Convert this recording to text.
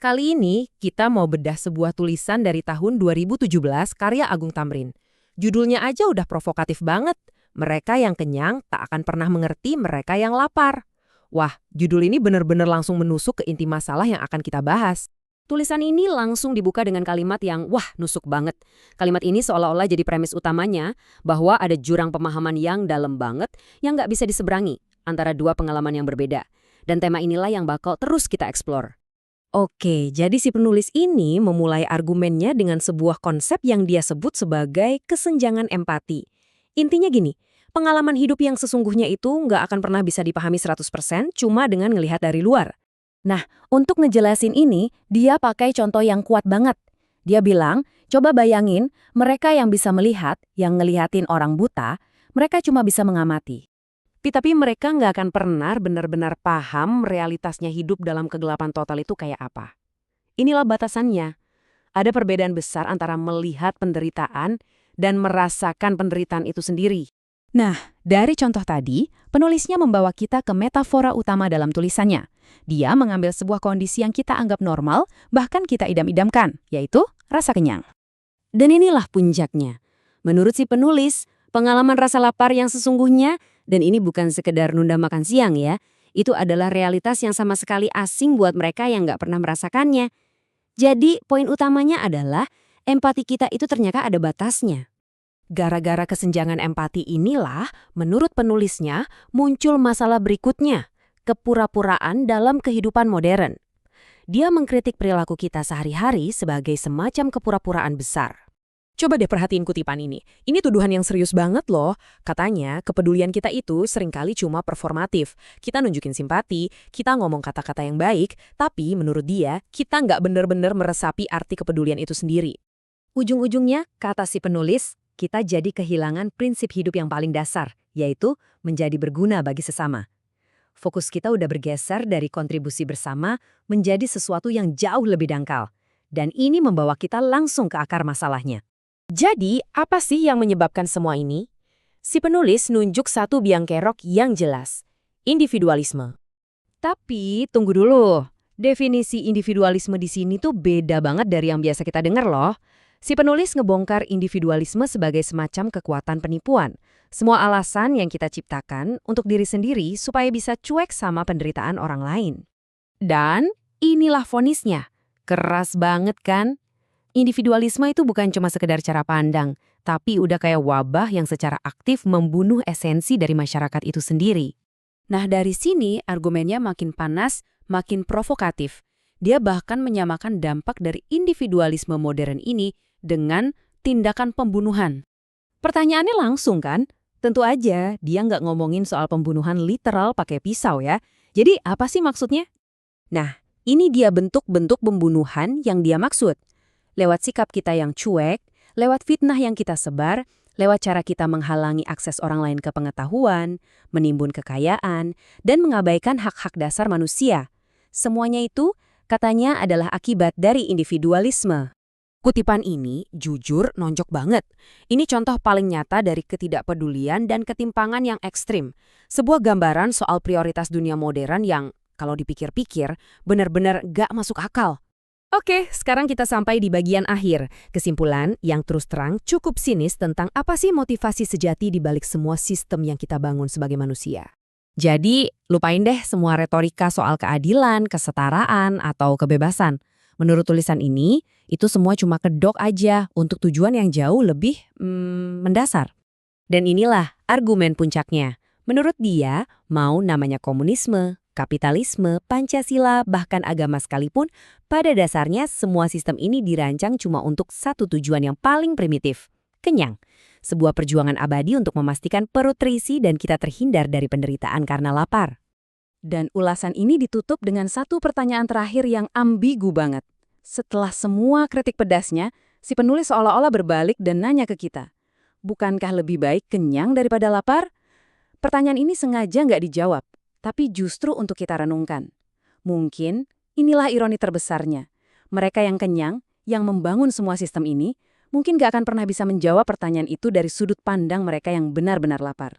Kali ini kita mau bedah sebuah tulisan dari tahun 2017 karya Agung Tamrin. Judulnya aja udah provokatif banget. Mereka yang kenyang tak akan pernah mengerti mereka yang lapar. Wah, judul ini benar-benar langsung menusuk ke inti masalah yang akan kita bahas. Tulisan ini langsung dibuka dengan kalimat yang, wah, nusuk banget. Kalimat ini seolah-olah jadi premis utamanya bahwa ada jurang pemahaman yang dalam banget yang nggak bisa diseberangi antara dua pengalaman yang berbeda. Dan tema inilah yang bakal terus kita eksplor. Oke, jadi si penulis ini memulai argumennya dengan sebuah konsep yang dia sebut sebagai kesenjangan empati. Intinya gini, pengalaman hidup yang sesungguhnya itu nggak akan pernah bisa dipahami 100% cuma dengan ngelihat dari luar. Nah, untuk ngejelasin ini, dia pakai contoh yang kuat banget. Dia bilang, coba bayangin mereka yang bisa melihat, yang ngelihatin orang buta, mereka cuma bisa mengamati. Tapi mereka nggak akan pernah benar-benar paham realitasnya hidup dalam kegelapan total itu kayak apa. Inilah batasannya. Ada perbedaan besar antara melihat penderitaan dan merasakan penderitaan itu sendiri. Nah, dari contoh tadi, penulisnya membawa kita ke metafora utama dalam tulisannya. Dia mengambil sebuah kondisi yang kita anggap normal, bahkan kita idam-idamkan, yaitu rasa kenyang. Dan inilah puncaknya. Menurut si penulis, pengalaman rasa lapar yang sesungguhnya, dan ini bukan sekedar nunda makan siang ya, itu adalah realitas yang sama sekali asing buat mereka yang nggak pernah merasakannya. Jadi, poin utamanya adalah empati kita itu ternyata ada batasnya. Gara-gara kesenjangan empati inilah, menurut penulisnya, muncul masalah berikutnya, kepura-puraan dalam kehidupan modern. Dia mengkritik perilaku kita sehari-hari sebagai semacam kepura-puraan besar. Coba deh perhatiin kutipan ini. Ini tuduhan yang serius banget loh. Katanya, kepedulian kita itu seringkali cuma performatif. Kita nunjukin simpati, kita ngomong kata-kata yang baik, tapi menurut dia, kita nggak benar-benar meresapi arti kepedulian itu sendiri. Ujung-ujungnya, kata si penulis, kita jadi kehilangan prinsip hidup yang paling dasar, yaitu menjadi berguna bagi sesama. Fokus kita udah bergeser dari kontribusi bersama menjadi sesuatu yang jauh lebih dangkal. Dan ini membawa kita langsung ke akar masalahnya. Jadi, apa sih yang menyebabkan semua ini? Si penulis nunjuk satu biang kerok yang jelas, individualisme. Tapi, tunggu dulu. Definisi individualisme di sini tuh beda banget dari yang biasa kita dengar loh. Si penulis ngebongkar individualisme sebagai semacam kekuatan penipuan. Semua alasan yang kita ciptakan untuk diri sendiri supaya bisa cuek sama penderitaan orang lain. Dan inilah vonisnya. Keras banget kan? Individualisme itu bukan cuma sekedar cara pandang, tapi udah kayak wabah yang secara aktif membunuh esensi dari masyarakat itu sendiri. Nah, dari sini argumennya makin panas, makin provokatif. Dia bahkan menyamakan dampak dari individualisme modern ini dengan tindakan pembunuhan. Pertanyaannya langsung kan? Tentu aja dia nggak ngomongin soal pembunuhan literal pakai pisau ya. Jadi apa sih maksudnya? Nah, ini dia bentuk-bentuk pembunuhan yang dia maksud. Lewat sikap kita yang cuek, lewat fitnah yang kita sebar, lewat cara kita menghalangi akses orang lain ke pengetahuan, menimbun kekayaan, dan mengabaikan hak-hak dasar manusia. Semuanya itu, katanya adalah akibat dari individualisme. Kutipan ini, jujur, nonjok banget. Ini contoh paling nyata dari ketidakpedulian dan ketimpangan yang ekstrim. Sebuah gambaran soal prioritas dunia modern yang, kalau dipikir-pikir, benar-benar gak masuk akal. Oke, sekarang kita sampai di bagian akhir. Kesimpulan yang terus terang cukup sinis tentang apa sih motivasi sejati di balik semua sistem yang kita bangun sebagai manusia. Jadi, lupain deh semua retorika soal keadilan, kesetaraan, atau kebebasan. Menurut tulisan ini, itu semua cuma kedok aja untuk tujuan yang jauh lebih mendasar. Dan inilah argumen puncaknya. Menurut dia, mau namanya komunisme, kapitalisme, Pancasila, bahkan agama sekalipun, pada dasarnya semua sistem ini dirancang cuma untuk satu tujuan yang paling primitif, kenyang. Sebuah perjuangan abadi untuk memastikan perut terisi dan kita terhindar dari penderitaan karena lapar. Dan ulasan ini ditutup dengan satu pertanyaan terakhir yang ambigu banget. Setelah semua kritik pedasnya, si penulis seolah-olah berbalik dan nanya ke kita, bukankah lebih baik kenyang daripada lapar? Pertanyaan ini sengaja nggak dijawab. Tapi justru untuk kita renungkan. Mungkin inilah ironi terbesarnya. Mereka yang kenyang, yang membangun semua sistem ini, mungkin gak akan pernah bisa menjawab pertanyaan itu dari sudut pandang mereka yang benar-benar lapar.